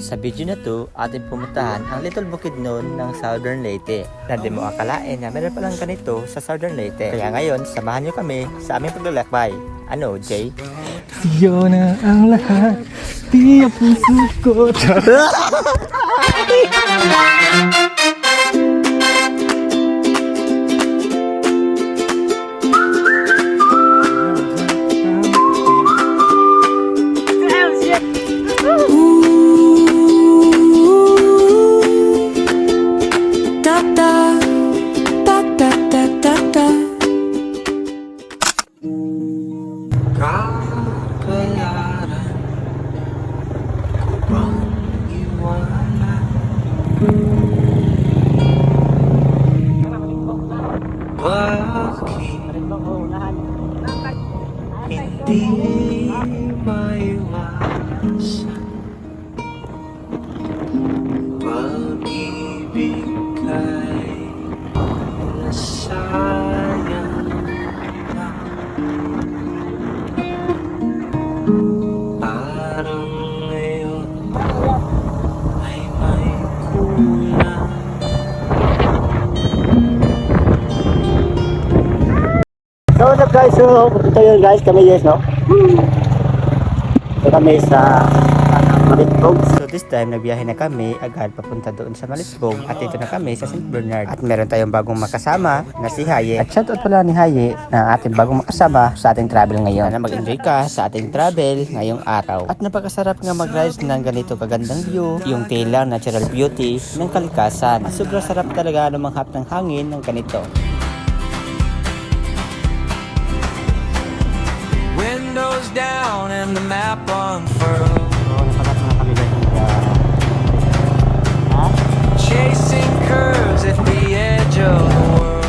Sa video na to, ating pumuntahan ang Little Bukidnon ng Southern Leyte. Na di mo akalain na meron palang ganito sa Southern Leyte. Kaya ngayon, samahan nyo kami sa aming paglalakbay. Ano, Jay? Siyo na ang lahat, di ang puso ko. Hindi maiwasan pag-ibig kay nasayang lang. Parang ngayon ay may kulang. So what's up guys? So ito yun guys, kami yes no? So kami sa Malitbog. So this time nagbiyahe na kami agad papunta doon sa Malitbog. At ito na kami sa St. Bernard. At meron tayong bagong makasama na si Haye. At shoutout pala ni Haye na ating bagong makasama sa ating travel ngayon. Sana mag-enjoy ka sa ating travel ngayong araw. At napakasarap nga mag-rise ng ganito kagandang view. Yung tailang natural beauty ng kalikasan. At sobrang sarap talaga lumanghap ng hangin ng ganito. Windows down and the map unfurled. Chasing curves at the edge of the world.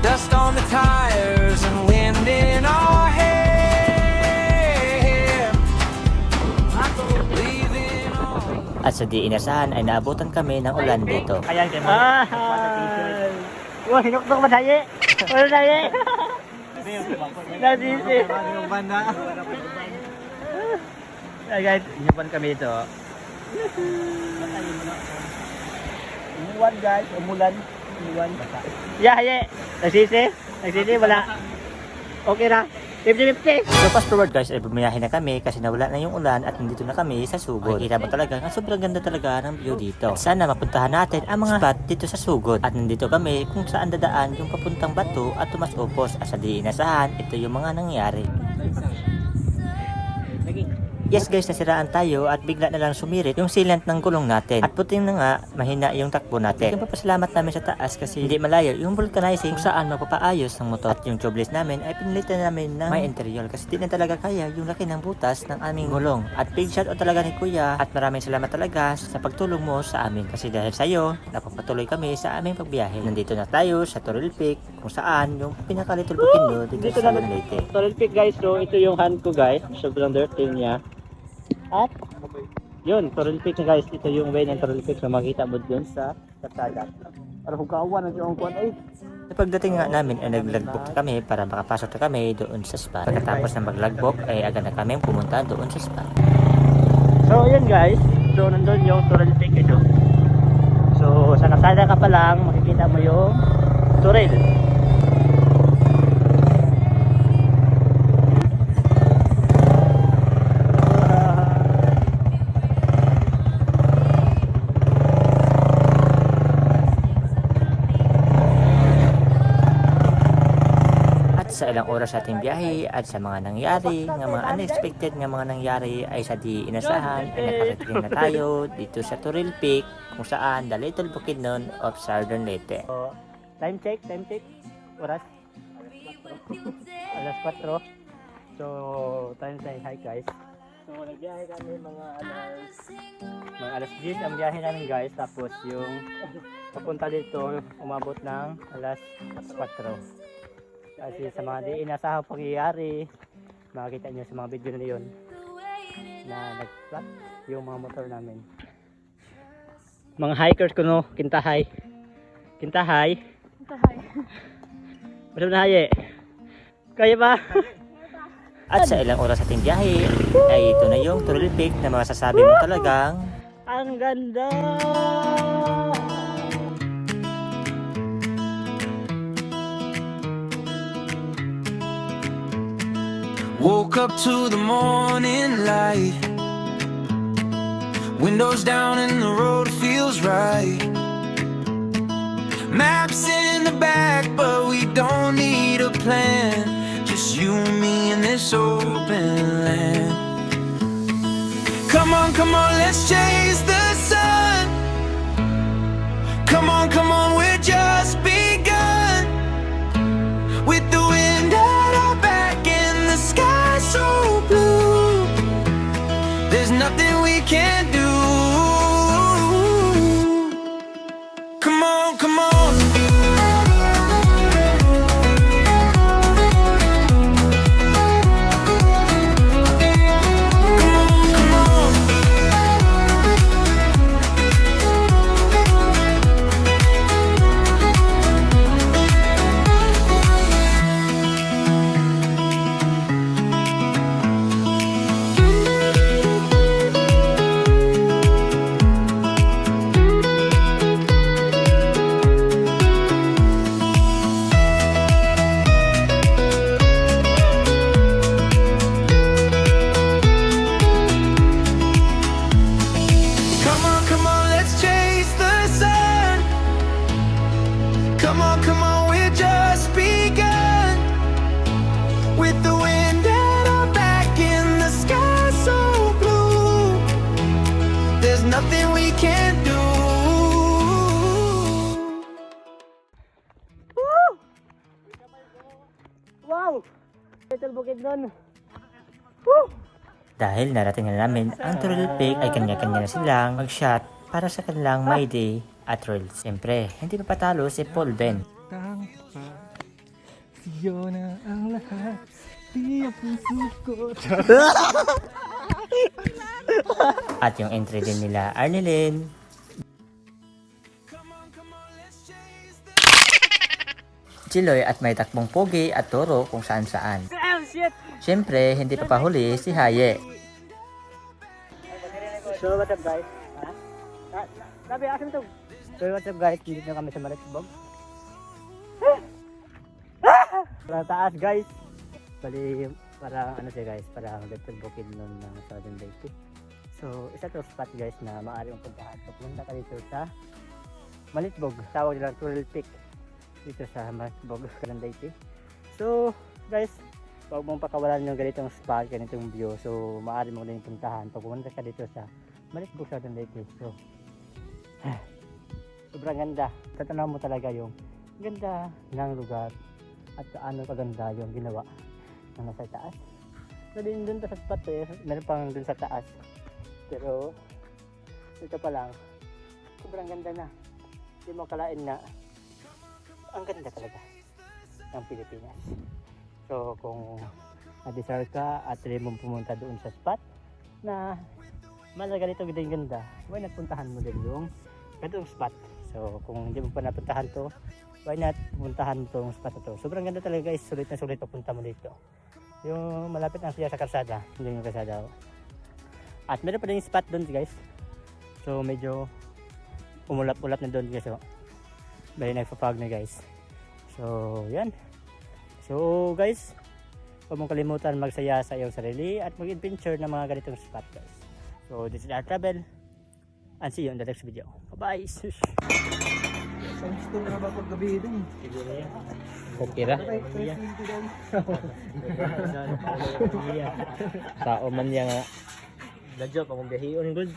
Dust on the tires and wind in our hair. Leaving all. At sa di inasahan ay naabutan kami ng ulan dito. Ayan kayo mo. Wah, hinuktok ba tayo? Wala tayo. Nasisi. Ay guys, inupan kami ito. Umuwan guys, umulan. Yeah, yeah. Nagsisi? Nagsisi, wala. Okay na. 50-50. So fast forward guys ay bumiyahe na kami kasi nawala na yung ulan at nandito na kami sa Sugod. Makikita mo talaga na sobrang ganda talaga ng view dito. At sana mapuntahan natin ang mga spot dito sa Sugod. At nandito kami kung saan dadaan yung papuntang Bato at Tomas Opos. At sa di inasahan, ito yung mga nangyari. Yes guys, nasiraan tayo at bigla na lang sumirit yung sealant ng gulong natin. At puting na nga, mahina yung takbo natin. Yung papasalamat namin sa taas kasi hindi malayo yung vulcanizing kung saan mapapaayos ng motor. At yung tubeless namin ay pinilitan namin ng may interior kasi di na talaga kaya yung laki ng butas ng aming gulong. At big shout out talaga ni Kuya at maraming salamat talaga sa pagtulong mo sa amin. Kasi dahil sa'yo, napapatuloy kami sa aming pagbiyahe. Nandito na tayo sa Toril Peak kung saan yung pinaka-Little Bukidnon dito sa Leyte. Toril Peak guys, so ito yung hand ko guys. Sobrang dirty niya. At yun, Toril Peak na guys. Ito yung way ng Toril Peak na makita mo dun sa kasada. Para kung kawan ang yung kuwan ay. Sa pagdating nga namin ay nag-logbook kami para makapasok na kami doon sa spa. Pagkatapos ng mag-logbook ay agad na kami pumunta doon sa spa. So yun guys, so nandun yung Toril Peak ito. So sa kasada ka pa lang, makikita mo yung Toril. Sa ilang oras sa ating biyahe at sa mga nangyari, nga mga unexpected nga mga nangyari ay sa di inasahan ay nakarating na tayo dito sa Toril Peak kung saan the Little Bukidnon of Southern Leyte. So, time check. Oras. Alas 4. So, time check. Hi guys. So, nagbiyahe kami mga alas 10 ang biyahe namin guys. Tapos yung papunta dito umabot ng alas 4. Kasi sa mga di inasahang pangyayari, makikita nyo sa mga video na yun na nag-flat yung mga motor namin. Mga hikers ko no, kintahay. Masama na haye. Kaya ba? At sa ilang oras ating biyahe, ay ito na yung Turtle Peak na masasabi mo talagang Ang ganda! Woke up to the morning light. Windows down and the road feels right. Maps in the back, but we don't need a plan. Just you and me in this open land. Come on, let's chase the sun. Come on, we're just begun. With the wind at our back and the sky so blue, there's nothing we can't do. Come on, come on. Come on. Come on, let's chase the sun. Come on, we're just begun. With the wind at our back and the sky so blue, there's nothing we can't do. Wow! Little bukid nun. dahil narating na namin ang Turtle Peak ay kanya-kanya na silang mag-shot para sa kanilang My Day at Reels. Siyempre, hindi mapatalo si Paul Ben. Siyo na ang lahat. Di ang puso ko. At yung entry din nila Arnelin, Chiloy at may takbong pogi at toro kung saan saan. Oh, shit! Siyempre, hindi pa pahuli si Haye. So, what's up guys? Sabi, asan ito? So, what's up guys? Dito na kami sa Malitsbog. Para taas guys. Bali, para ano siya guys, para little bukid nun ng Southern Leyte. So, isa to spot guys na maaari mong puntahan. So, pumunta ka dito sa Malitsbog. Tawag nila Turtle Peak. Dito sa Malitsbog, Southern Leyte. So, guys, huwag mong pakawalan yung ganitong spot, ganitong view. So, maaari mo din puntahan. Pag pumunta ka dito sa Malitsbog, Southern Leyte. So, sobrang ganda. Tatanaw mo talaga yung ganda ng lugar at paano kaganda yung ginawa ng nasa taas. So, din dun sa spot eh, meron pang dun sa taas. Pero, ito pa lang, sobrang ganda na. Hindi mo kalain na ang ganda talaga ng Pilipinas. So, kung na-desire ka at rin mong pumunta doon sa spot na malaga ganito din ganda, why not puntahan mo din yung ganitong spot. So, kung hindi mo pa napuntahan to, why not puntahan tong spot na to. Sobrang ganda talaga guys, sulit na sulit papunta mo dito. Yung malapit na siya sa kalsada, hindi yung kalsada. At meron pa din yung spot doon guys. So, medyo umulap-ulap na doon guys. So, bali nagpapag na guys. So, yan. So, guys, huwag mong kalimutan magsaya sa iyong sarili at mag-adventure ng mga ganitong spot guys. So, this is our travel and see you in the next video. Bye-bye! Ang gusto nga ba paggabi din? Kukira. Tao man yan nga. Dadyo, pag mong biyahiyon good.